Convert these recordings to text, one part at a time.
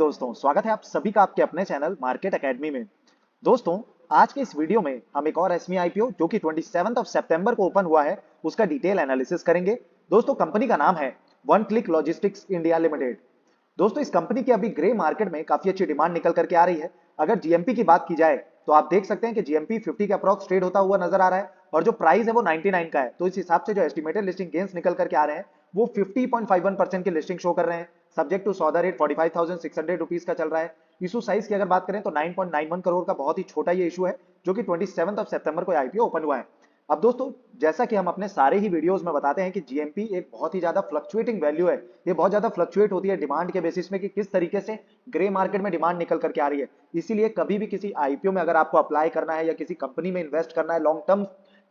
दोस्तों, स्वागत है आप सभी का आपके अपने चैनल मार्केट एकेडमी में। दोस्तों, आज के इस वीडियो में हम एक और एसमी आईपीओ जो कि 27 सितंबर को ओपन हुआ है उसका डिटेल एनालिसिस करेंगे। दोस्तों, कंपनी का नाम है one click logistics India limited. दोस्तों, इस कंपनी की अभी ग्रे मार्केट में काफी अच्छी डिमांड निकल करके आ रही है। अगर जीएमपी की बात की जाए तो आप देख सकते हैं कि जीएमपी 50 के अप्रॉक्स ट्रेड होता हुआ नजर आ रहा है और जो प्राइस है वो 99 का है। तो इस हिसाब से जो एस्टिमेटेड लिस्टिंग गेन्स निकल करके आ रहे हैं वो 50.51% की लिस्टिंग शो कर रहे हैं। सब्जेक्ट टू सौदा रेट 45,600 रुपीज का चल रहा है। इशू साइज की अगर बात करें तो 9.91 करोड़ का बहुत ही छोटा ये इशू है जो कि 27 सितंबर को आईपीओ ओपन हुआ है। अब दोस्तों, जैसा कि हम अपने सारे ही वीडियोस में बताते हैं कि जीएमपी एक बहुत ही ज्यादा फ्लक्चुएटिंग वैल्यू है। ये बहुत ज्यादा फ्लक्चुएट होती है डिमांड के बेसिस में कि किस तरीके से ग्रे मार्केट में डिमांड निकल करके आ रही है। इसीलिए कभी भी किसी आईपीओ में अगर आपको अप्लाई करना है या किसी कंपनी में इन्वेस्ट करना है, लॉन्ग टर्म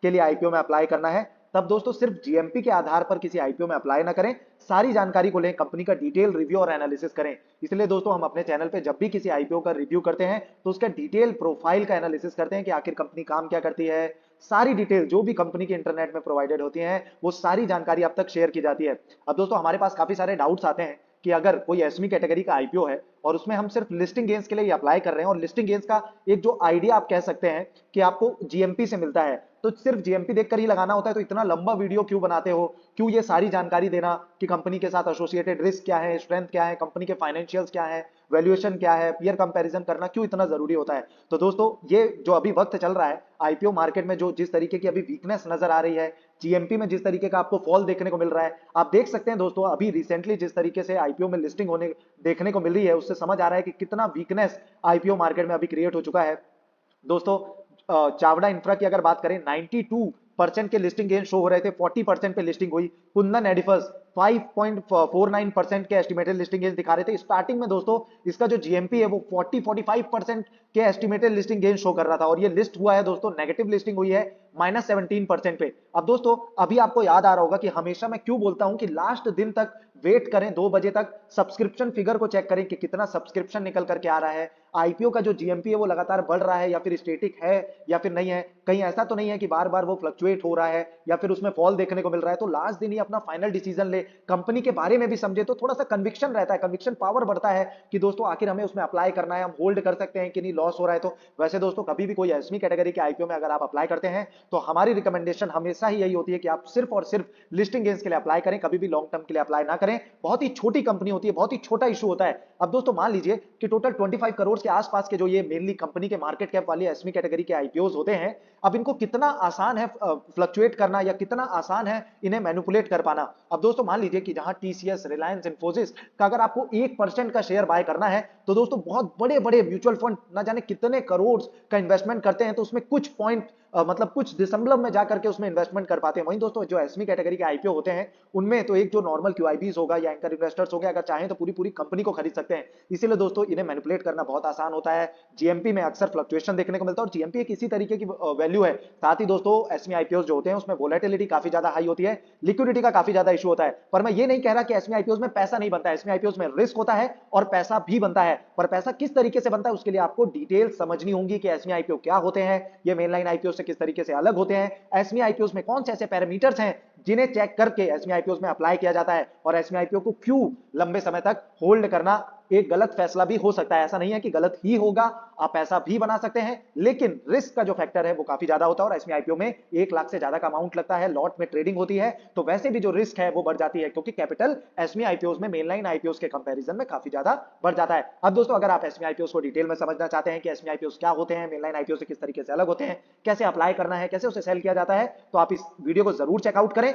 के लिए आईपीओ में अप्लाई करना है, तब दोस्तों सिर्फ जीएमपी के आधार पर किसी आईपीओ में अप्लाई ना करें। सारी जानकारी को लें, कंपनी का डिटेल रिव्यू और एनालिसिस करें। इसलिए दोस्तों हम अपने चैनल पे जब भी किसी आईपीओ का रिव्यू करते हैं तो उसका डिटेल प्रोफाइल का एनालिसिस करते हैं कि आखिर कंपनी काम क्या करती है। सारी डिटेल जो भी कंपनी के इंटरनेट में प्रोवाइडेड होती है वो सारी जानकारी अब तक शेयर की जाती है। अब दोस्तों, हमारे पास काफी सारे डाउट्स आते हैं कि अगर कोई एसमी कैटेगरी का आईपीओ है और उसमें हम सिर्फ लिस्टिंग गेन्स के लिए अप्लाई कर रहे हैं और लिस्टिंग गेन्स का एक जो आइडिया आप कह सकते हैं कि आपको जीएमपी से मिलता है, तो सिर्फ जीएमपी देखकर ही लगाना होता है, तो इतना लंबा वीडियो क्यों बनाते हो? क्यों ये सारी जानकारी देना कि कंपनी के साथ एसोसिएटेड रिस्क क्या है, स्ट्रेंथ क्या है, कंपनी के फाइनेंशियल्स क्या है, वैल्यूएशन क्या है, पीयर कंपैरिजन करना क्यों इतना जरूरी होता है? तो दोस्तों, ये जो अभी वक्त चल रहा है आईपीओ मार्केट में, जो जिस तरीके की अभी वीकनेस नजर आ रही है, जीएमपी में जिस तरीके का आपको फॉल देखने को मिल रहा है, आप देख सकते हैं दोस्तों अभी रिसेंटली जिस तरीके से आईपीओ में लिस्टिंग होने देखने को मिल रही है, उससे समझ आ रहा है कि कितना वीकनेस आईपीओ मार्केट में अभी क्रिएट हो चुका है। दोस्तों, चावड़ा इंफ्रा की अगर बात करें 92% के लिस्टिंग गेन शो हो रहे थे, 40% पे लिस्टिंग हुई। कुंदन एडिफस 5.49% के एस्टिमेटेड लिस्टिंग गेन दिखा रहे थे। स्टार्टिंग में दोस्तों इसका जो जीएमपी है वो 40-45% के एस्टिमेटेड लिस्टिंग गेन शो कर रहा था और ये लिस्ट हुआ है दोस्तों, नेगेटिव लिस्टिंग हुई है -17% पे। अब दोस्तों, अभी आपको याद आ रहा होगा कि हमेशा मैं क्यों बोलता हूं कि लास्ट दिन तक वेट करें, 2 बजे तक सब्सक्रिप्शन फिगर को चेक करें कि कितना सब्सक्रिप्शन निकल करके आ रहा है, आईपीओ का जो जीएमपी है वो लगातार बढ़ रहा है या फिर स्टेटिक है या फिर नहीं है। कहीं ऐसा तो नहीं है कि बार बार वो फ्लक्चुएट हो रहा है या फिर उसमें फॉल देखने को मिल रहा है। तो लास्ट दिन ही अपना फाइनल डिसीजन ले, कंपनी के बारे में भी समझे, तो थोड़ा सा कन्विक्शन रहता है, कन्विक्शन पावर बढ़ता है कि दोस्तों आखिर हमें उसमें अप्लाई करना है, हम होल्ड कर सकते हैं कि नहीं, लॉस हो रहा है तो। वैसे दोस्तों, कभी भी कोई एसमी कैटेगरी के आईपीओ में अगर आप अप्लाई करते हैं तो हमारी रिकमेंडेशन हमेशा ही यही होती है कि आप सिर्फ और सिर्फ लिस्टिंग गेन्स के लिए अप्लाई करें, कभी भी लॉन्ग टर्म के लिए अप्लाई ना करें। बहुत ही छोटी कंपनी होती है, बहुत ही छोटा इशू होता है। अब दोस्तों मान लीजिए कि टोटल 25 करोड़ के आसपास के जो ये मेनली कंपनी के मार्केट कैप वाली एसमी कैटेगरी के आईपीओज होते हैं, अब इनको कितना आसान है फ्लक्चुएट करना या कितना आसान है इन्हें मैनिपुलेट कर पाना। अब दोस्तों मान लीजिए कि जहां टीसीएस, रिलायंस, इंफोसिस का अगर आपको 1% का शेयर बाय करना है तो दोस्तों बहुत बड़े बड़े म्यूचुअल फंड ना जाने कितने करोड़ का इन्वेस्टमेंट करते हैं, तो उसमें कुछ पॉइंट मतलब कुछ दशमलव में जाकर के उसमें इन्वेस्टमेंट कर पाते हैं। वहीं दोस्तों जो एसमी कैटेगरी के आईपीओ होते हैं उनमें तो एक जो नॉर्मल क्यूआईबीज होगा या एंकर इन्वेस्टर्स हो गए, अगर चाहें तो पूरी पूरी कंपनी को खरीद सकते हैं। इसीलिए दोस्तों इन्हें मैनिपुलेट करना बहुत आसान होता है। जीएमपी में अक्सर फ्लक्चुएशन देखने को मिलता है और जीएमपी एक इसी तरीके की वैल्यू है। साथ ही दोस्तों एसमी आईपीओ जो होते हैं उसमें वोलेटिलिटी काफी ज्यादा हाई होती है, लिक्विडिटी का काफी ज्यादा इशू होता है। पर मैं ये नहीं कह रहा कि एसमी आईपीओ में पैसा नहीं बनता है, एसमी आईपीओ में रिस्क होता है और पैसा भी बनता है। पर पैसा किस तरीके से बनता है उसके लिए आपको डिटेल समझनी होगी कि एसमी आईपीओ क्या होते हैं, ये मेनलाइन आईपीओ से किस तरीके से अलग होते हैं, एसमी आईपीओ में कौन से ऐसे पैरामीटर्स हैं जिन्हें चेक करके एसमी आईपीओ में अप्लाई किया जाता है और एसमी आईपीओ को क्यों लंबे समय तक होल्ड करना एक गलत फैसला भी हो सकता है। ऐसा नहीं है कि गलत ही होगा, आप पैसा भी बना सकते हैं, लेकिन रिस्क का जो फैक्टर है वो काफी ज्यादा होता है और एसमी आईपीओ में 1 लाख से ज्यादा का अमाउंट लगता है, लॉट में ट्रेडिंग होती है, तो वैसे भी जो रिस्क है वो बढ़ जाती है क्योंकि कैपिटल एसमी आईपीओ में मेनलाइन आईपीओ के कंपैरिजन में काफी ज्यादा बढ़ जाता है। अब दोस्तों अगर आप एसमी आईपीओ को डिटेल में समझना चाहते हैं कि एसमी आईपीओ क्या होते हैं, मेनलाइन आईपीओ से किस तरीके से अलग होते हैं, कैसे अप्लाई करना है, कैसे उसे सेल किया जाता है, तो आप इस वीडियो को जरूर चेकआउट करें।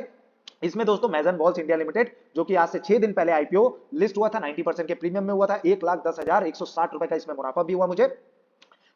इसमें दोस्तों मैजन वॉल्स इंडिया लिमिटेड जो कि आज से 6 दिन पहले आईपीओ लिस्ट हुआ था, 90% के प्रीमियम में हुआ था, 1,10,160 रुपए का इसमें मुनाफा भी हुआ मुझे।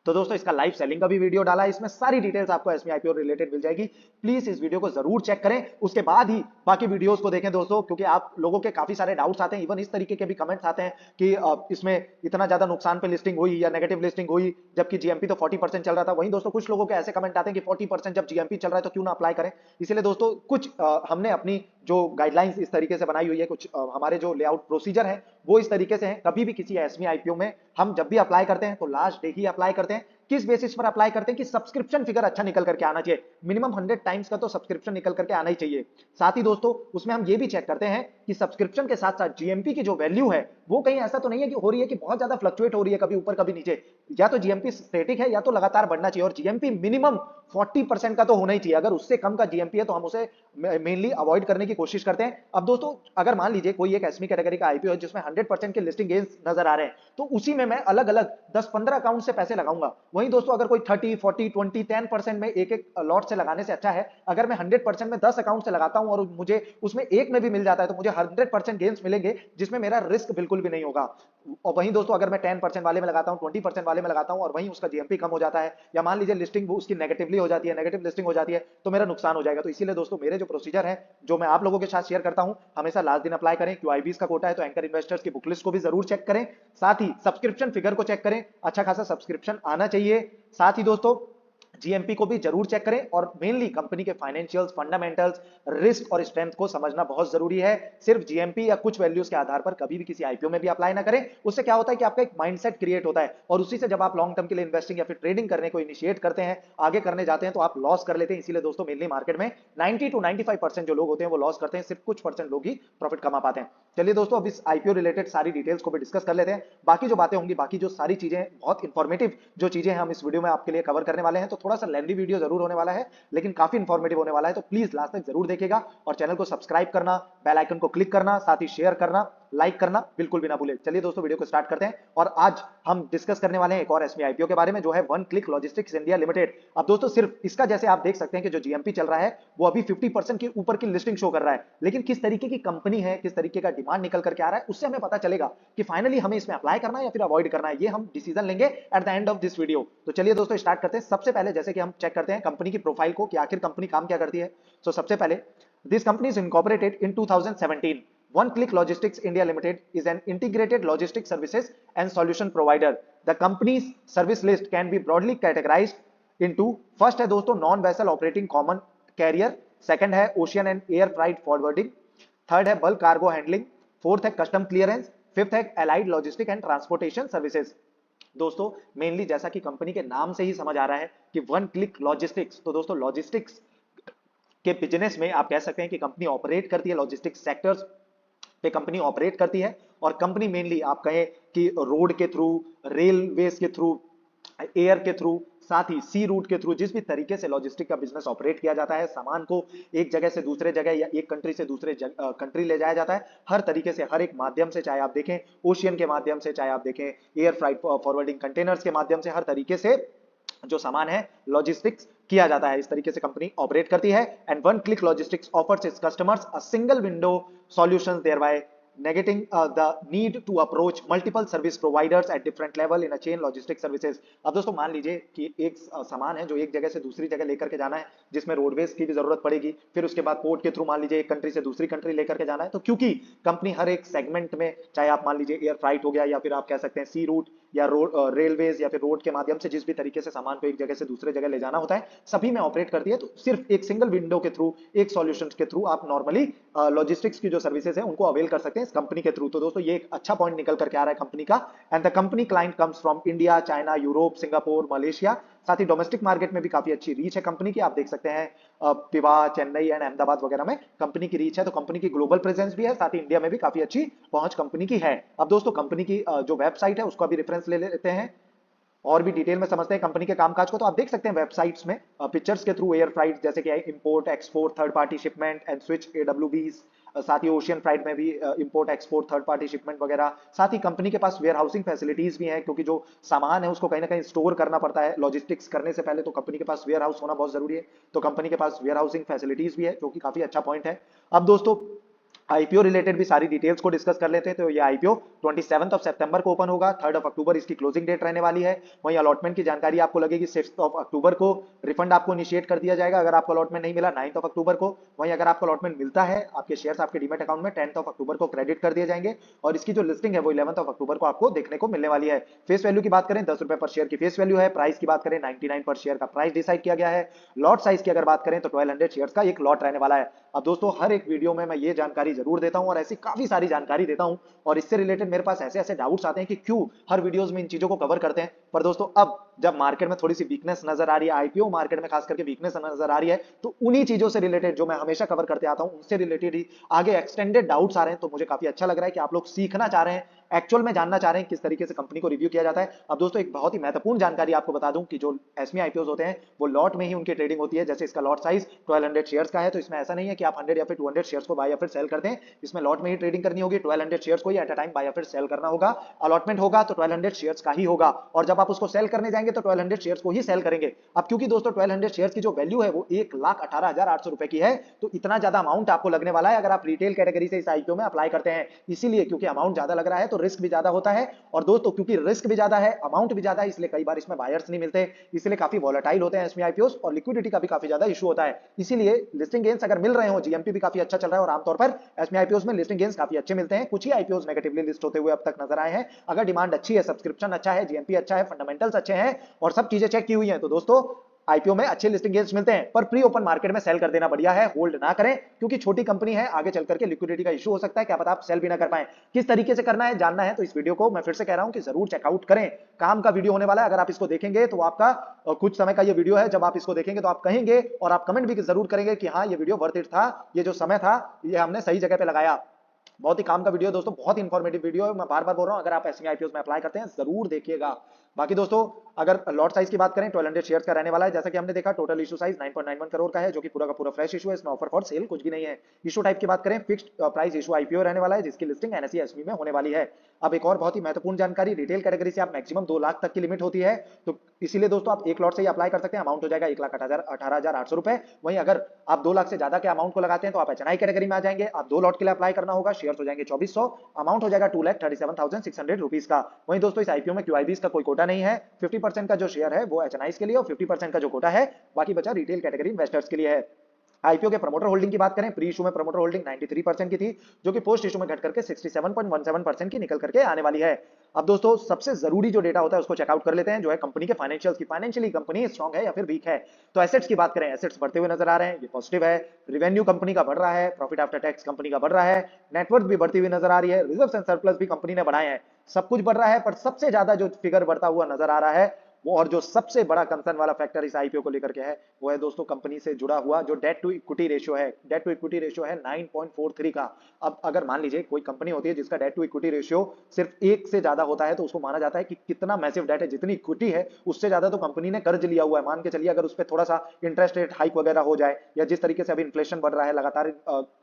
तो दोस्तों इसका लाइव सेलिंग का भी वीडियो डाला है, इसमें सारी डिटेल्स आपको एसमी आईपीओ रिलेटेड मिल जाएगी। प्लीज इस वीडियो को जरूर चेक करें, उसके बाद ही बाकी वीडियोस को देखें दोस्तों, क्योंकि आप लोगों के काफी सारे डाउट्स आते हैं, इवन इस तरीके के भी कमेंट्स आते हैं कि इसमें इतना ज्यादा नुकसान पे लिस्टिंग हुई या नेगेटिव लिस्टिंग हुई जबकि जीएमपी तो 40% चल रहा था। वहीं दोस्तों कुछ लोगों के ऐसे कमेंट आते हैं कि 40% जब जीएमपी चल रहा है तो क्यों ना अप्लाई करें। इसलिए दोस्तों कुछ हमने अपनी जो गाइडलाइंस इस तरीके से बनाई हुई है, कुछ हमारे जो लेआउट प्रोसीजर है वो इस तरीके से है। कभी भी किसी एसमी आईपीओ में हम जब भी अप्लाई करते हैं तो लास्ट डे ही अप्लाई करते हैं, किस बेसिस पर अप्लाई करते हैं कि सब्सक्रिप्शन फिगर अच्छा निकल करके आना चाहिए, मिनिमम 100 टाइम्स का तो सब्सक्रिप्शन निकल करके आना ही चाहिए। साथ ही दोस्तों उसमें हम ये भी चेक करते हैं कि सब्सक्रिप्शन के साथ साथ जीएमपी की जो वैल्यू है वो कहीं ऐसा तो नहीं है कि हो रही है कि बहुत ज्यादा फ्लक्चुएट हो रही है, कभी ऊपर कभी नीचे। या तो जीएमपी स्टैटिक है या तो लगातार बढ़ना चाहिए, और जीएमपी मिनिमम 40% का तो होना ही चाहिए। अगर उससे कम का जीएमपी है तो हम उसे मेनली अवॉइड करने की कोशिश करते हैं। अब दोस्तों अगर मान लीजिए कोई एक एसमी कैटेगरी का आईपीओ है जिसमें 100% के लिस्टिंग गेन्स नजर आ रहे हैं, तो उसी में मैं अलग अलग 10-15 अकाउंट से पैसे लगाऊंगा। वहीं दोस्तों अगर कोई 30, 40, 20, 10% में एक एक लॉट से लगाने से अच्छा है अगर मैं 100% में 10 अकाउंट से लगाता हूं और मुझे उसमें एक में भी मिल जाता है तो मुझे 100% गेन्स मिलेंगे, जिसमें मेरा रिस्क बिल्कुल भी नहीं होगा। और वहीं दोस्तों अगर मैं 10% वाले में लगाता हूं, 20% वाले में लगाता हूं और वहीं उसका जीएमपी कम हो जाता है, या मान लीजिए लिस्टिंग वो उसकी नेगेटिवली हो जाती है, नेगेटिव लिस्टिंग हो जाती है, तो मेरा नुकसान हो जाएगा। तो इसीलिए दोस्तों मेरे जो प्रोसीजर है जो मैं आप लोगों के साथ शेयर करता हूं, हमेशा लास्ट दिन अप्लाई करें। क्यूआईबीज का कोटा है तो एंकर इन्वेस्टर्स की बुकलिस्ट को भी जरूर चेक करें, साथ ही सब्सक्रिप्शन फिगर को चेक करें, अच्छा खासा सब्सक्रिप्शन आना चाहिए। साथ ही दोस्तों जीएमपी को भी जरूर चेक करें, और मेनली कंपनी के फाइनेंशियल्स, फंडामेंटल्स, रिस्क और स्ट्रेंथ को समझना बहुत जरूरी है। सिर्फ जीएमपी या कुछ वैल्यूज के आधार पर कभी भी किसी आईपीओ में भी अप्लाई ना करें। उससे क्या होता है कि आपका एक माइंडसेट क्रिएट होता है, और उसी से जब आप लॉन्ग टर्म के लिए इन्वेस्टिंग या फिर ट्रेडिंग करने को इनिशिएट करते हैं, आगे करने जाते हैं, तो आप लॉस कर लेते हैं। इसीलिए दोस्तों मेनली मार्केट में 90 to 95% जो लोग होते हैं वो लॉस करते हैं, सिर्फ कुछ परसेंट लोग ही प्रॉफिट कमा पाते हैं। चलिए दोस्तों अब इस आईपीओ रिलेटेड सारी डिटेल्स को भी डिस्कस कर लेते हैं। बाकी जो बातें होंगी, बाकी जो सारी चीजें बहुत इंफॉर्मेटिव जो चीजें हम इस वीडियो में आपके लिए कवर करने वाले हैं, तो थोड़ा सा लेंथी वीडियो जरूर होने वाला है लेकिन काफी इंफॉर्मेटिव होने वाला है। तो प्लीज लास्ट तक जरूर देखिएगा, और चैनल को सब्सक्राइब करना, बेल आइकन को क्लिक करना, साथ ही शेयर करना, लाइक करना बिल्कुल भी ना भूलें। चलिए दोस्तों वीडियो को स्टार्ट करते हैं, और आज हम डिस्कस करने वाले हैं एक और एसमी आईपीओ के बारे में जो है one click logistics India limited. अब दोस्तों सिर्फ इसका जैसे आप देख सकते हैं कि जो जीएमपी चल रहा है वो अभी 50% के ऊपर की लिस्टिंग शो कर रहा है, लेकिन किस तरीके की कंपनी है, किस तरीके का डिमांड निकल करके आ रहा है, उससे हमें पता चलेगा कि फाइनली हमें इसमें अप्लाई करना है या फिर अवॉइड करना है। ये हम डिसीजन लेंगे at the end of this video. तो चलिए दोस्तों स्टार्ट करते हैं। सबसे पहले जैसे कि हम चेक करते हैं कंपनी की प्रोफाइल को कि आखिर कंपनी काम क्या करती है। तो सबसे पहले this company is incorporated in 2017। One Click Logistics India Limited is an integrated logistics services and solution provider. The company's service list can be broadly categorized into, first है दोस्तों non vessel operating common carrier, second है ocean and air freight forwarding, third है bulk cargo handling, fourth है custom clearance, fifth है allied logistic and transportation services. दोस्तों mainly जैसा कि company के नाम से ही समझ आ रहा है कि वन क्लिक लॉजिस्टिक्स, तो दोस्तों लॉजिस्टिक्स के बिजनेस में आप कह सकते हैं कि कंपनी ऑपरेट करती है, लॉजिस्टिक्स सेक्टर्स पे कंपनी ऑपरेट करती है। और कंपनी मेनली आप कहें कि रोड के थ्रू, रेलवेज के थ्रू, एयर के थ्रू, साथ ही सी रूट के थ्रू, जिस भी तरीके से लॉजिस्टिक का बिजनेस ऑपरेट किया जाता है, सामान को एक जगह से दूसरे जगह या एक कंट्री से दूसरे कंट्री ले जाया जाता है, हर तरीके से, हर एक माध्यम से, चाहे आप देखें ओशियन के माध्यम से, चाहे आप देखें एयर फ्राइट फॉरवर्डिंग कंटेनर्स के माध्यम से, हर तरीके से जो सामान है लॉजिस्टिक्स किया जाता है। इस तरीके से कंपनी ऑपरेट करती है। And one click logistics offers its customers a single window solutions thereby negating the need to approach multiple service providers at different level in a chain logistics services। अब दोस्तों मान लीजिए कि एक सामान है जो एक जगह से दूसरी जगह लेकर के जाना है, जिसमें रोडवेज की भी जरूरत पड़ेगी, फिर उसके बाद पोर्ट के थ्रू मान लीजिए एक कंट्री से दूसरी कंट्री लेकर के जाना है, तो क्योंकि कंपनी हर एक सेगमेंट में, चाहे आप मान लीजिए एयर फ्राइट हो गया या फिर आप कह सकते हैं सी रूट या रोड, रेलवेज या फिर रोड के माध्यम से, जिस भी तरीके से सामान को एक जगह से दूसरे जगह ले जाना होता है, सभी में ऑपरेट करती है। तो सिर्फ एक सिंगल विंडो के थ्रू, एक सॉल्यूशन के थ्रू आप नॉर्मली लॉजिस्टिक्स की जो सर्विसेज है उनको अवेल कर सकते हैं इस कंपनी के थ्रू। तो दोस्तों ये एक अच्छा पॉइंट निकल करके आ रहा है कंपनी का। And the company client comes from India, China, Europe, Singapore, Malaysia. साथ ही डोमेस्टिक मार्केट में भी काफी अच्छी रीच है कंपनी की। आप देख सकते हैं पिवा, चेन्नई एंड अहमदाबाद वगैरह में कंपनी की रीच है। तो कंपनी की ग्लोबल प्रेजेंस भी है, साथ ही इंडिया में भी काफी अच्छी पहुंच कंपनी की है। अब दोस्तों कंपनी की जो वेबसाइट है उसका भी रेफरेंस ले लेते हैं और भी डिटेल में समझते हैं कंपनी के कामकाज को। तो आप देख सकते हैं वेबसाइट्स में पिक्चर्स के थ्रू एयर फ्राइट जैसे कि import, export, third party shipment and switch एडब्ल्यूबीज, साथ ही ओशियन फ्राइट में भी import, export, third party shipment वगैरह। साथ ही कंपनी के पास वेयर हाउसिंग फैसिलिटीज भी हैं, क्योंकि जो सामान है उसको कहीं ना कहीं स्टोर करना पड़ता है लॉजिस्टिक्स करने से पहले, तो कंपनी के पास वेयर हाउस होना बहुत जरूरी है। तो कंपनी के पास वेयर हाउसिंग फैसिलिटीज भी है, जो कि काफी अच्छा पॉइंट है। अब दोस्तों आईपीओ रिलेटेड भी सारी डिटेल्स को डिस्कस कर लेते हैं। तो ये आईपीओ 27 सितंबर को ओपन होगा, 3 अक्टूबर इसकी क्लोजिंग डेट रहने वाली है। वहीं अलॉटमेंट की जानकारी आपको लगेगी 6 अक्टूबर को। रिफंड आपको इनिशिएट कर दिया जाएगा अगर आपको अलॉटमेंट नहीं मिला 9 अक्टूबर को। वहीं अगर आपको अलॉटमेंट मिलता है, आपके शेयर्स आपके डीमैट अकाउंट में 10 अक्टूबर को क्रेडिट कर दिए जाएंगे, और इसकी जो लिस्टिंग है वो 11 अक्टूबर को आपको देखने को मिलने वाली है। फेस वैल्यू की बात करें 10 रुपए पर शेयर की फेस वैल्यू है। प्राइस की बात करें 99 पर शेयर का प्राइस डिसाइड किया गया है। लॉट साइज की अगर बात करें तो 1200 शेयर्स का एक लॉट रहने वाला है। अब दोस्तों हर एक वीडियो में मैं ये जानकारी जरूर देता हूं और ऐसी काफी सारी जानकारी देता हूं, और इससे रिलेटेड मेरे पास ऐसे ऐसे डाउट्स आते हैं कि क्यों हर वीडियोस में इन चीजों को कवर करते हैं। पर दोस्तों अब जब मार्केट में थोड़ी सी वीकनेस नजर आ रही है, आईपीओ मार्केट में खास करके वीकनेस नजर आ रही है, तो उन्हीं चीजों से रिलेटेड जो मैं हमेशा कवर करते आता हूं उनसे रिलेटेड ही आगे एक्सटेंडेड डाउट्स आ रहे हैं। तो मुझे काफी अच्छा लग रहा है कि आप लोग सीखना चाह रहे हैं, एक्चुअल में जानना चाह रहे हैं किस तरीके से कंपनी को रिव्यू किया जाता है। अब दोस्तों एक बहुत ही महत्वपूर्ण जानकारी आपको बता दूं कि जो एसमी आईपीओ होते हैं वो लॉट में ही उनकी ट्रेडिंग होती है। जैसे इसका लॉट साइज 1200 शेयर्स का है, तो इसमें ऐसा नहीं है कि आप 100 या फिर 200 शेयर्स को बाय या फिर सेल कर दें। इसमें लॉट में ही ट्रेडिंग करनी होगी, 1200 शेयर्स को ही एट अ टाइम बाय या फिर सेल करना होगा। अलॉटमेंट होगा तो 1200 शेयर्स का ही होगा, और जब आप उसको सेल करने जाएंगे तो 1200 शेयर्स को ही सेल करेंगे। अब क्योंकि दोस्तों 1200 शेयर्स की जो वैल्यू है वो 1,18,800 रुपए की है, तो इतना ज्यादा अमाउंट आपको लगने वाला है अगर आप रिटेल कैटेगरी से इस आईपीओ में अप्लाई करते हैं। इसीलिए क्योंकि अमाउंट ज्यादा लग रहा है तो रिस्क भी ज्यादा होता है, और दोस्तों क्योंकि रिस्क भी ज्यादा है, अमाउंट भी ज्यादा है, इसलिए कई बार इसमें बायर्स नहीं मिलते, इसलिए काफी वॉलेटाइल होते हैं एसमी आईपीओ, और लिक्विडिटी का भी काफी ज्यादा इशू होता है। इसीलिए लिस्टिंग गेन्स अगर मिल रहे हो, जीएमपी भी काफी अच्छा चल रहा है, और आमतौर पर एसमी आईपीओ में लिस्टिंग गेन्स काफी अच्छे मिलते हैं। कुछ ही आईपीओ नेगेटिवली लिस्ट होते हुए अब तक नजर आए हैं। अगर डिमांड अच्छी है, सब्सक्रिप्शन अच्छा है, जीएमपी अच्छा है, फंडामेंटल्स अच्छे हैं और सब चीजें चेक की हुई हैं, तो दोस्तों आईपीओ में अच्छे लिस्टिंग गेन्स मिलते हैं। पर प्री ओपन मार्केट में सेल कर देना बढ़िया है, होल्ड ना करें, क्योंकि छोटी कंपनी है, आगे चल करके लिक्विडिटी का इशू हो सकता है, क्या पता आप सेल भी ना कर पाए। किस तरीके से करना है जानना है तो इस वीडियो को मैं फिर से कह रहा हूं कि जरूर चेकआउट करें। काम का वीडियो होने वाला है, अगर आप इसको देखेंगे तो आपका कुछ समय का ये वीडियो है, जब आप इसको देखेंगे तो आप कहेंगे और आप कमेंट भी जरूर करेंगे कि हाँ ये वीडियो वर्थ इट था, ये जो समय था ये हमने सही जगह पे लगाया। बहुत ही काम का वीडियो दोस्तों, बहुत इंफॉर्मेटिव वीडियो है, मैं बार बार बोल रहा हूं, अगर आप एसमी आईपीओ में अप्लाई करते हैं जरूर देखिएगा। बाकी दोस्तों अगर लॉट साइज की बात करें 1200 शेयर्स का रहने वाला है, जैसा कि हमने देखा टोटल इशू साइज 9.91 करोड़ का है, जो कि पूरा का पूरा फ्रेश इशू है, इसमें ऑफर फॉर सेल कुछ भी नहीं है। इशू टाइप की बात करें फिक्स्ड प्राइस इशू आईपीओ रहने वाला है, जिसकी लिस्टिंग एनएसई एसमी में होने वाली है। अब एक और बहुत ही महत्वपूर्ण जानकारी, रिटेल कैटेगरी से आप मैक्सिमम 2 लाख तक की लिमिट होती है, तो इसीलिए दोस्तों आप एक लॉट से ही अप्लाई कर सकते हैं, अमाउंट हो जाएगा 1,18,800 रुपए। वहीं अगर आप 2 लाख से ज्यादा के अमाउंट को लगाते हैं तो आप एचएनआई कैटेगरी में आ जाएंगे, आप 2 लॉट के लिए अप्लाई करना होगा, शेयर हो जाएंगे 2400, अमाउंट हो जाएगा 2,37,600 रुपीज का। वहीं दोस्तों इस आईपीओ में क्यूआईबीस का कोई कोटा नहीं है, 50% का जो शेयर है वो एचएनआईस के लिए और 50% का जो कोटा है बाकी बचा रिटेल कैटेगरी इन्वेस्टर्स के लिए है। आईपीओ के प्रमोटर होल्डिंग की बात करें, प्री इशू में प्रमोटर होल्डिंग 93% की थी, जो कि पोस्ट इशू में घट करके 67.17% की निकल करके आने वाली है। अब दोस्तों सबसे जरूरी जो डेटा होता है उसको चेकआउट कर लेते हैं, जो है कंपनी के फाइनेंशियल्स की, फाइनेंशियली कंपनी स्ट्रांग है या फिर वीक है। तो एसेट्स की बात करें, एसेट्स बढ़ते हुए नजर आ रहे हैं, ये पॉजिटिव है। रेवेन्यू कंपनी का बढ़ रहा है, प्रॉफिट आफ्टर टैक्स कंपनी का बढ़ रहा है, नेटवर्थ भी बढ़ती हुई नजर आ रही है, रिजर्व्स एंड सरप्लस भी कंपनी ने बढ़ाए हैं, सब कुछ बढ़ रहा है। पर सबसे ज्यादा जो फिगर बढ़ता हुआ नजर आ रहा है वो, और जो सबसे बड़ा कंसर्न वाला फैक्टर इस आईपीओ को लेकर के है, वो है दोस्तों कंपनी से जुड़ा हुआ जो डेट टू इक्विटी रेशियो है। डेट टू इक्विटी रेशियो है 9.43 का। अब अगर मान लीजिए कोई कंपनी होती है जिसका डेट टू इक्विटी रेशियो सिर्फ 1 से ज्यादा होता है, तो उसको माना जाता है कि कितना मैसिव डेट है, जितनी इक्विटी है उससे ज्यादा तो कंपनी ने कर्ज लिया हुआ है। मान के चलिए अगर उस पर थोड़ा सा इंटरेस्ट रेट हाइक वगैरह हो जाए, या जिस तरीके से अभी इन्फ्लेशन बढ़ रहा है, लगातार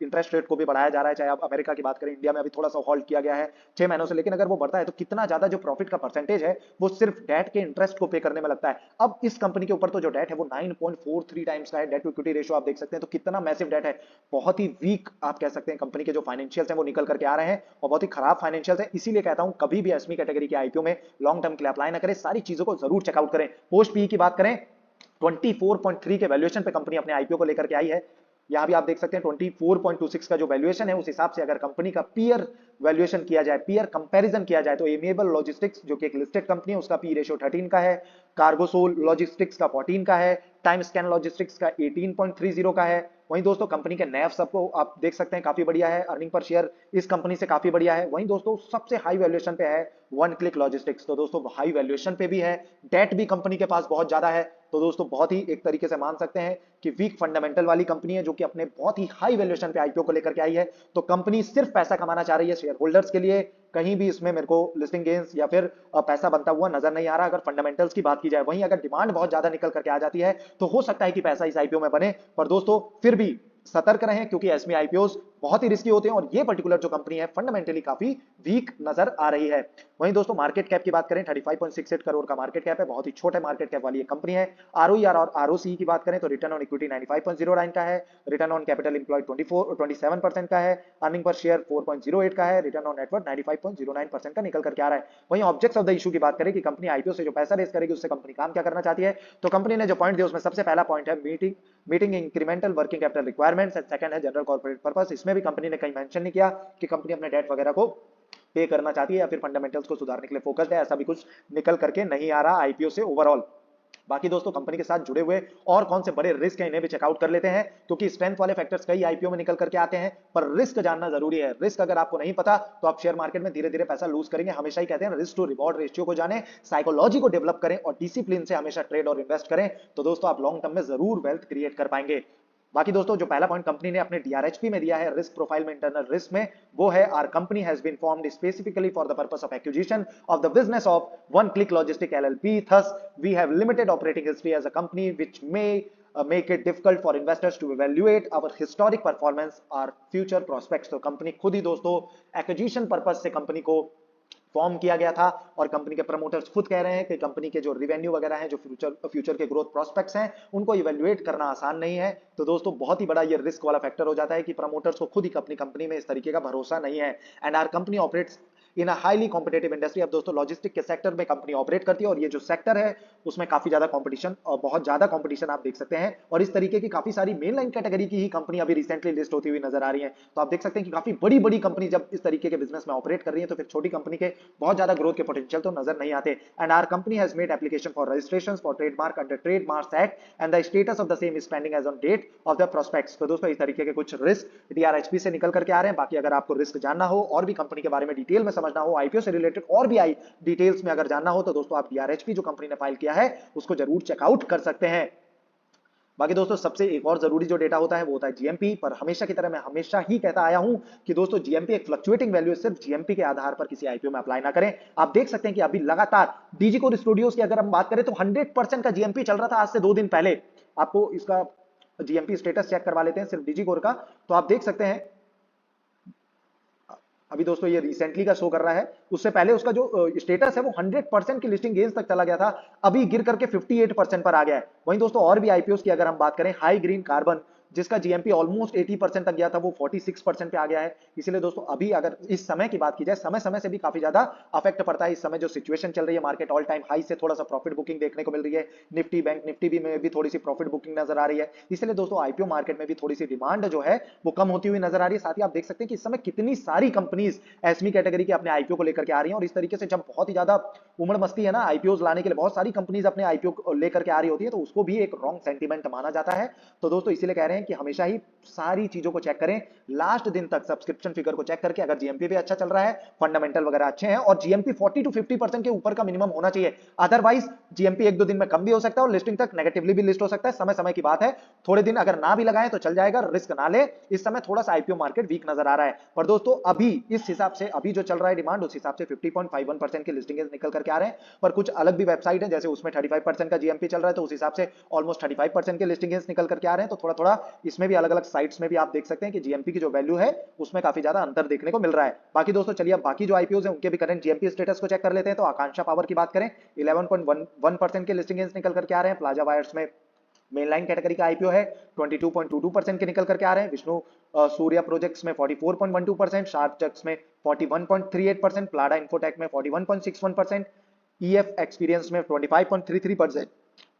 इंटरेस्ट रेट को भी बढ़ाया जा रहा है, चाहे आप अमेरिका की बात करें, इंडिया में अभी थोड़ा सा होल्ड किया गया है 6 महीनों से, लेकिन अगर वो बढ़ता है तो कितना ज्यादा जो प्रॉफिट का परसेंटेज है वो सिर्फ डेट के इंटरेस्ट को पे करने में लगता है। अब इस कंपनी के ऊपर तो जो डेट है वो 9.43 टाइम्स का है, डेट टू इक्विटी रेशियो आप देख सकते हैं, तो कितना मैसिव डेट है। बहुत ही वीक आप कह सकते हैं कंपनी के जो फाइनेंशियल्स हैं वो निकल करके आ रहे हैं, और बहुत ही खराब फाइनेंशियल्स है। इसीलिए कहता हूं कभी भी एसमी कैटेगरी के आईपीओ में लॉन्ग टर्म के लिए अप्लाई ना करें, सारी चीजों को जरूर चेकआउट करें। पोस्ट पीई की बात करें, 24.3 के वैल्यूएशन पे कंपनी अपने आईपीओ को लेकर के आई है। यहां भी आप देख सकते हैं 24.26 का जो वैल्यूएशन है, उस हिसाब से अगर कंपनी का पीयर वैल्यूएशन किया जाए, पीयर कंपैरिजन किया जाए, तो एमिएबल लॉजिस्टिक्स जो कि एक लिस्टेड कंपनी है उसका पी रेशियो 13 का है, कार्गोसोल लॉजिस्टिक्स का 14 का है, टाइम स्कैन लॉजिस्टिक्स का 18.30 का है। वहीं दोस्तों कंपनी के नैव सबको आप देख सकते हैं काफी बढ़िया है, अर्निंग पर शेयर इस कंपनी से काफी बढ़िया है। वहीं दोस्तों सबसे हाई वैल्यूएशन पे है वन क्लिक लॉजिस्टिक्स, तो दोस्तों हाई वैल्यूएशन पे भी है, डेट भी कंपनी के पास बहुत ज्यादा है, तो दोस्तों बहुत ही एक तरीके से मान सकते हैं कि वीक फंडामेंटल वाली कंपनी है, जो कि अपने बहुत ही हाई वैल्यूएशन पे आईपीओ को लेकर के आई है। तो कंपनी सिर्फ पैसा कमाना चाह रही है शेयर होल्डर्स के लिए, कहीं भी इसमें मेरे को लिस्टिंग गेन्स या फिर पैसा बनता हुआ नजर नहीं आ रहा, अगर फंडामेंटल्स की बात की जाए। वहीं अगर डिमांड बहुत ज्यादा निकल करके आ जाती है तो हो सकता है कि पैसा इस आईपीओ में बने, पर दोस्तों फिर भी सतर्क रहें, क्योंकि एसमी आईपीओस बहुत ही रिस्की होते हैं, और ये पर्टिकुलर जो कंपनी है फंडामेंटली काफी वीक नजर आ रही है। वहीं दोस्तों मार्केट कैप की बात करें, 35.68 करोड़ का मार्केट कैप है, बहुत ही छोटे मार्केट कैप वाली ये कंपनी है। आरओई और आरओसी की बात करें तो रिटर्न ऑन इक्विटी 95.09 का है, रिटर्न ऑन कैपिटल एम्प्लॉयड 27% का है, अर्निंग पर शेयर 4.08 का है, रिटर्न ऑन नेटवर्थ 95.09% का निकल करके आ रहा है। वहीं ऑब्जेक्ट्स ऑफ द इशू की बात करें कि कंपनी आईपीओ से जो पैसा रेस करेगी उससे कंपनी काम क्या करना चाहती है, तो कंपनी ने जो पॉइंट दिया उसमें सबसे पहला पॉइंट है meeting incremental working capital requirements, and second है जनरल कॉर्पोरेट पर्पस। इसमें भी कंपनी ने कहीं मेंशन नहीं किया कि कंपनी अपने डेट वगैरह को पे करना चाहती है या फिर फंडामेंटल्स को सुधारने के लिए फोकस्ड है, ऐसा भी कुछ निकल करके नहीं आ रहा आईपीओ से ओवरऑल। बाकी दोस्तों कंपनी के साथ जुड़े हुए और कौन से बड़े रिस्क हैं इन्हें भी चेकआउट कर लेते हैं, क्योंकि स्ट्रेंथ वाले फैक्टर्स कई आईपीओ में निकल करके आते हैं, पर रिस्क जानना जरूरी है। रिस्क अगर आपको नहीं पता तो आप शेयर मार्केट में धीरे धीरे पैसा लूज करेंगे। हमेशा ही कहते हैं रिस्क टू रिवॉर्ड रेशियो को जाने, साइकोलॉजी को डेवलप करें और डिसिप्लिन से हमेशा ट्रेड और इन्वेस्ट करें, तो दोस्तों आप लॉन्ग टर्म में जरूर वेल्थ क्रिएट कर पाएंगे। बाकी दोस्तों जो पहला पॉइंट कंपनी ने अपने डीआरएचपी में दिया है रिस्क प्रोफाइल में, इंटरनल रिस्क में, वो है our company has been formed specifically for the purpose of acquisition of the business of one click logistic LLP, thus we have limited operating history as a company which may make it difficult for investors to evaluate our historic performance or future prospects। तो company खुद ही दोस्तों acquisition purpose से company को form किया गया था और company के प्रमोटर्स खुद कह रहे हैं कि कंपनी के जो रिवेन्यू वगैरह हैं, जो फ्यूचर के ग्रोथ प्रोस्पेक्ट्स हैं, उनको इवेल्युएट करना आसान नहीं है। तो दोस्तों बहुत ही बड़ा ये रिस्क वाला फैक्टर हो जाता है कि प्रमोटर्स को खुद ही अपनी कंपनी में इस तरीके का भरोसा नहीं है। And our company operates in a highly competitive industry. अब दोस्तों लॉजिस्टिक के सेक्टर में कंपनी ऑपरेट करती है और ये जो सेक्टर है उसमें काफी ज्यादा कंपटीशन और बहुत ज्यादा कंपटीशन आप देख सकते हैं, और इस तरीके की काफी सारी मेन लाइन कैटेगरी की ही कंपनी अभी रिसेंटली लिस्ट होती हुई नजर आ रही है। तो आप देख सकते हैं कि काफी बड़ी बड़ी कंपनी जब इस तरीके के बिजनेस में ऑपरेट कर रही है तो फिर छोटी कंपनी के बहुत ज्यादा ग्रोथ के पोटेंशियल तो नजर नहीं आते। And our company has made application for registration for trademark under trademarks act and the status of the same is pending as on date of the prospectus. तो दोस्तों इस तरीके के कुछ रिस्क डीआरएचपी से निकल करके आ रहे हैं। बाकी अगर आपको रिस्क जानना हो और भी कंपनी के बारे में डिटेल में समझना हो, आईपीओ से रिलेटेड और भी आई डिटेल्स में अगर जानना हो, तो दोस्तों आप डीआरएचपी जो कंपनी ने फाइल किया है उसको जरूर चेकआउट कर सकते हैं। बाकी दोस्तों सबसे एक और जरूरी जो डेटा होता है वो होता है जीएमपी। पर हमेशा की तरह मैं हमेशा ही कहता आया हूं कि दोस्तों जीएमपी एक फ्लक्चुएटिंग वैल्यू है, सिर्फ जीएमपी के आधार पर किसी आईपीओ में अप्लाई ना करें। आप देख सकते हैं कि अभी लगातार डीजी कोर स्टूडियोज की अगर हम बात करें तो 100% का जीएमपी चल रहा था आज से 2 दिन पहले। आपको इसका जीएमपी स्टेटस चेक करवा लेते हैं सिर्फ डीजी कोर का, तो आप देख सकते हैं अभी दोस्तों ये रिसेंटली का शो कर रहा है, उससे पहले उसका जो स्टेटस है वो 100% की लिस्टिंग गेंस तक चला गया था, अभी गिर करके 58% पर आ गया है। वहीं दोस्तों और भी आईपीओस की अगर हम बात करें, हाई ग्रीन कार्बन जिसका जीएमपी ऑलमोस्ट 80% तक गया था वो 46% पे आ गया है। इसलिए दोस्तों अभी अगर इस समय की बात की जाए, समय समय से भी काफी ज्यादा अफेक्ट पड़ता है। इस समय जो सिचुएशन चल रही है मार्केट ऑल टाइम हाई से थोड़ा सा प्रॉफिट बुकिंग देखने को मिल रही है, निफ्टी बैंक निफ्टी भी में भी थोड़ी सी प्रॉफिट बुकिंग नजर आ रही है। इसलिए दोस्तों आईपीओ मार्केट में भी थोड़ी सी डिमांड जो है वो कम होती हुई नजर आ रही है। साथ ही आप देख सकते हैं कि इस समय कितनी सारी कंपनीज एसमी कैटेगरी के अपने आईपीओ को लेकर के आ रही है, और इस तरीके से जब बहुत ही ज्यादा उमड़ मस्ती है ना आईपीओ लाने के लिए, बहुत सारी कंपनीज अपने आईपीओ लेकर के आ रही होती है, तो उसको भी एक रॉन्ग सेंटीमेंट माना जाता है। तो दोस्तों इसीलिए कह रहे हैं कि हमेशा ही सारी चीजों को चेक करें, लास्ट दिन तक सब्सक्रिप्शन फिगर को चेक करके, अगर जीएमपी भी अच्छा चल रहा है, फंडामेंटल वगैरह अच्छे हैं और जीएमपी 40 to 50% के ऊपर का मिनिमम होना चाहिए। अदरवाइज जीएमपी 1-2 दिन में कम भी हो सकता है और लिस्टिंग तक नेगेटिवली भी लिस्ट हो सकता है। समय समय की बात है, थोड़े दिन अगर ना भी लगाएं तो चल जाएगा, रिस्क ना ले। इस समय थोड़ा सा आईपीओ मार्केट वीक नजर आ रहा है, पर दोस्तों अभी इस हिसाब से अभी जो चल रहा है डिमांड, उस हिसाब से 50.51% के लिस्टिंग निकल करके आ रहे हैं। पर कुछ अलग भी वेबसाइट है जैसे उसमें 35% का जीएमपी चल रहा है, तो उस हिसाब से ऑलमोस्ट 35% के लिस्टिंग निकल करके आ रहे हैं। तो थोड़ा थोड़ा इसमें भी अलग अलग साइट्स में भी आप देख सकते हैं कि जीएमपी की जो वैल्यू है उसमें काफी ज्यादा अंतर देखने को मिल रहा है। बाकी दोस्तों चलिए अब बाकी जो आईपीओ हैं उनके भी करंट जीएमपी स्टेटस को चेक कर लेते हैं। तो आकांक्षा पावर की बात करें, 11.11% के लिस्टिंग निकल करके आ रहे हैं। प्लाजा वायर्स में मेनलाइन कैटेगरी का आईपीओ है, 22.22% के निकल करके आ रहे हैं। विष्णु सूर्या प्रोजेक्ट्स में 44.12%, शार्प चक्स में 41.38%, प्लाडा इन्फोटेक में 41.61%, ईएफ एक्सपीरियंस में 25.33%,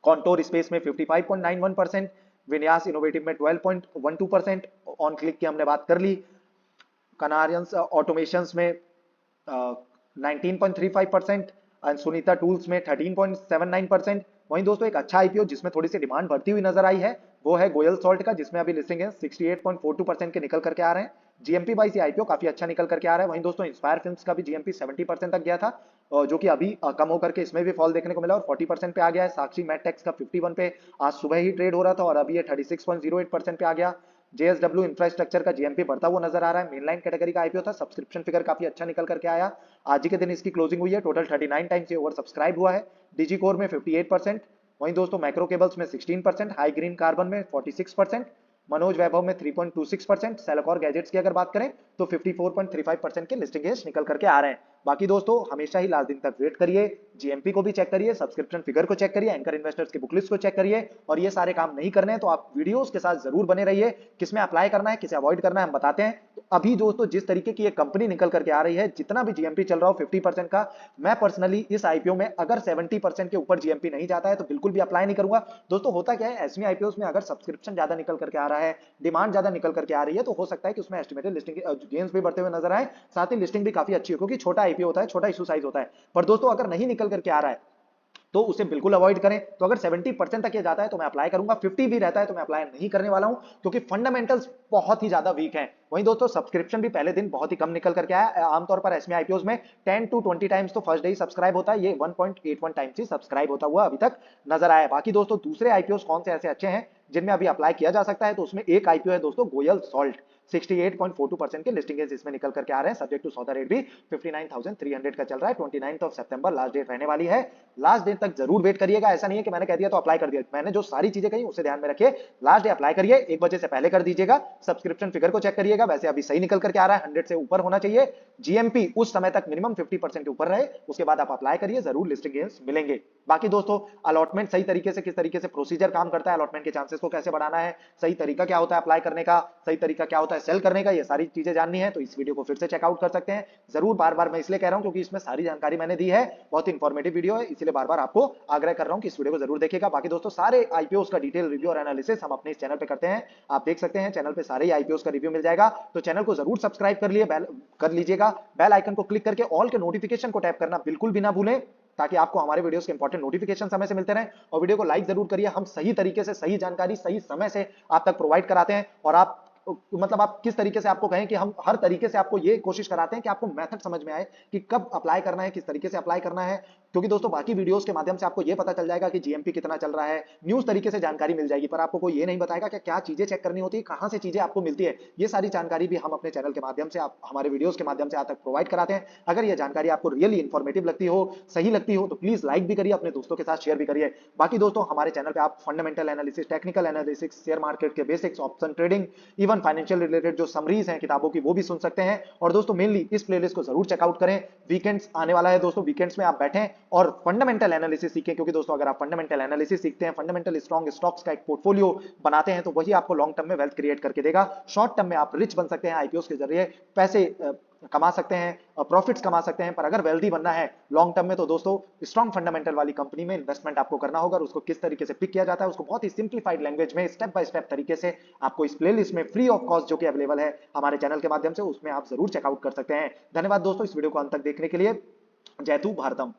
कॉन्टोर स्पेस में 55.91%, विन्यास इनोवेटिव में 12.12%, ऑन क्लिक की हमने बात कर ली, कनारियंस ऑटोमेशंस में 19.35% एंड सुनीता टूल्स में 13.79%। वहीं दोस्तों एक अच्छा आईपीओ जिसमें थोड़ी सी डिमांड बढ़ती हुई नजर आई है वो है गोयल सॉल्ट का, जिसमें अभी लिस्टिंग है 68.42% के निकल करके आ रहे हैं। जीएमपी वाइज आईपीओ काफी अच्छा निकल करके आ रहा है। वहीं दोस्तों इंस्पायर फिल्म्स का भी जीएमपी 70% तक गया था, जो कि अभी कम होकर के इसमें भी फॉल देखने को मिला और 40% पे आ गया है। साक्षी मैटटेक्स का 51 पे आज सुबह ही ट्रेड हो रहा था और अभी ये 36.08% पे आ गया। जेएसडब्ल्यू इंफ्रास्ट्रक्चर का जीएमपी बढ़ता हुआ नजर आ रहा है, मेनलाइन कैटेगरी का आईपीओ था, सब्सक्रिप्शन फिगर काफी अच्छा निकल करके आया। आज ही के दिन इसकी क्लोजिंग हुई है, टोटल 39 टाइम्स ये ओवर सब्सक्राइब हुआ है। डीजी कोर में 58%, वहीं दोस्तों मैक्रो केबल्स में 16%, हाई ग्रीन कार्बन में 46%, मनोज वैभव में 3.26%, सेलकॉर गैजेट्स की अगर बात करें तो 54.35% के लिस्टिंग एज निकल करके आ रहे हैं। बाकी दोस्तों हमेशा ही लास्ट दिन तक वेट करिए, जीएमपी को भी चेक करिए, सब्सक्रिप्शन फिगर को चेक करिए, एंकर इन्वेस्टर्स की बुकलिस्ट को चेक करिए, और ये सारे काम नहीं करने हैं तो आप वीडियोस के साथ जरूर बने रहिए। किसमें अप्लाई करना है किसे अवॉइड करना है हम बताते हैं। तो अभी दोस्तों जिस तरीके की ये कंपनी निकल करके आ रही है, जितना भी जीएमपी चल रहा हो 50% का, मैं पर्सनली इस आईपीओ में अगर 70% के ऊपर जीएमपी नहीं जाता है तो बिल्कुल भी अप्लाई नहीं करूंगा। दोस्तों होता क्या है, एसमी आईपीओ में अगर सब्सक्रिप्शन ज्यादा निकल करके आ रहा है, डिमांड ज्यादा निकल करके आ रही है, तो हो सकता है कि उसमें एस्टिमेटेड लिस्टिंग गेन्स भी बढ़ते हुए नजर आए, साथ ही लिस्टिंग भी काफी अच्छी हो, क्योंकि छोटा आईपीओ होता है, छोटा इशू साइज होता है। पर दोस्तों अगर नहीं निकल करके आ रहा है तो उसे बिल्कुल अवॉइड करें। तो अगर 70% तक ये जाता है तो मैं अप्लाई करूंगा, 50 भी रहता है तो मैं अप्लाई नहीं करने वाला हूं, क्योंकि फंडामेंटल्स बहुत ही ज्यादा वीक हैं। वहीं दोस्तों सब्सक्रिप्शन भी पहले दिन बहुत ही कम निकल करके आया। आमतौर पर एसएमई आईपीओस में 10 to 20 टाइम्स तो फर्स्ट डे ही सब्सक्राइब होता है, ये 1.81 टाइम्स ही सब्सक्राइब होता हुआ अभी तक नजर आया। बाकी दोस्तों दूसरे आईपीओस कौन से ऐसे अच्छे हैं जिनमें अभी अप्लाई किया जा सकता है, तो उसमें एक आईपीओ है दोस्तों गोयल सॉल्ट, 68.42% के लिस्टिंग इसमें निकल करके आ रहे हैं, सब्जेक्ट टू सौदा रेट भी 59,300 का चल रहा है। 29 सितंबर लास्ट डेट रहने वाली है। लास्ट डेट तक जरूर वेट करिएगा, ऐसा नहीं है कि मैंने कह दिया तो अप्लाई कर दिया। मैंने जो सारी चीजें कही उसे ध्यान में रखिए, लास्ट डे अप्लाई करिए, 1 बजे से पहले कर दीजिएगा। सब्सक्रिप्शन फिगर को चेक करिएगा, वैसे अभी सही निकल करके आ रहा है, 100 से ऊपर होना चाहिए। जीएमपी उस समय तक मिनिमम 50% के ऊपर रहे, उसके बाद आप अप्लाई करिए, जरूर लिस्टिंग गेन्स मिलेंगे। बाकी दोस्तों अलॉटमेंट सही तरीके से, किस तरीके से प्रोसीजर काम करता है, अलॉटमेंट के चांसेस को कैसे बढ़ाना है, सही तरीका क्या होता है अप्लाई करने का, सही तरीका क्या होता है सेल करने का, ये सारी चीजें जाननी है तो इस वीडियो को फिर से चेकआउट कर सकते हैं। जरूर बार बार मैं इसलिए कह रहा हूं क्योंकि इसमें सारी जानकारी मैंने दी है, बहुत इंफॉर्मेटिव वीडियो है, इसलिए बार बार आपको आग्रह कर रहा हूं कि इस वीडियो को जरूर देखिएगा। बाकी दोस्तों सारे आईपीओस का डिटेल रिव्यू और एनालिसिस हम अपने इस चैनल पे करते हैं, आप देख सकते हैं चैनल पे सारे ही आईपीओस का रिव्यू मिल जाएगा। तो चैनल को जरूर सब्सक्राइब कर लीजिएगा, बेल आइकन को क्लिक करके ऑल के नोटिफिकेशन को टैप करना बिल्कुल भी ना भूलें, ताकि आपको हमारे वीडियोस के इंपॉर्टेंट नोटिफिकेशन समय से मिलते रहें। और वीडियो को लाइक जरूर करिए, हम सही तरीके से सही जानकारी सही समय से आप तक प्रोवाइड कराते हैं। और आप मतलब आप किस तरीके से आपको कहें कि हम हर तरीके से आपको ये कोशिश कराते हैं कि आपको मेथड समझ में आए कि कब अप्लाई करना है, किस तरीके से अप्लाई करना है। क्योंकि दोस्तों बाकी वीडियोस के माध्यम से आपको ये पता चल जाएगा कि जीएमपी कितना चल रहा है, न्यूज तरीके से जानकारी मिल जाएगी, पर आपको कोई ये नहीं बताएगा कि क्या चीजें चेक करनी होती है, कहां से चीजें आपको मिलती है। ये सारी जानकारी भी हम अपने चैनल के माध्यम से, आप हमारे वीडियोस के माध्यम से आप तक प्रोवाइड कराते हैं। अगर ये जानकारी आपको रियली इंफॉर्मेटिव लगती हो, सही लगती हो, तो प्लीज लाइक भी करिए, अपने दोस्तों के साथ शेयर भी करिए। बाकी दोस्तों हमारे चैनल पे आप fundamental analysis, technical analysis, share market के basics, option trading, even financial related जो समरीज हैं किताबों की वो भी सुन सकते हैं। और दोस्तों मेनली इस प्लेलिस्ट को जरूर चेकआउट करें। वीकेंड्स आने वाला है दोस्तों, वीकेंड्स में आप बैठें और फंडामेंटल एनालिसिस सीखें, क्योंकि दोस्तों अगर आप फंडामेंटल एनालिसिस सीखते हैं, फंडामेंटल स्ट्रॉन्ग स्टॉक्स का एक पोर्टफोलियो बनाते हैं, तो वही आपको लॉन्ग टर्म में वेल्थ क्रिएट करके देगा। शॉर्ट टर्म में आप रिच बन सकते हैं, आईपीओस के जरिए पैसे कमा सकते हैं और प्रॉफिट्स कमा सकते हैं। पर अगर वेल्दी बनना है लॉन्ग टर्म में, तो दोस्तों स्ट्रॉन्ग फंडामेंटल वाली कंपनी में इन्वेस्टमेंट आपको करना होगा। और उसको किस तरीके से पिक किया जाता है, उसको बहुत ही सिंप्लीफाइड लैंग्वेज में स्टेप बाय स्टेप तरीके से आपको इस प्लेलिस्ट में फ्री ऑफ कॉस्ट जो कि अवेलेबल है हमारे चैनल के माध्यम से, उसमें आप जरूर चेकआउट कर सकते हैं। धन्यवाद दोस्तों इस वीडियो को अंत तक देखने के लिए। जय तू भारतम।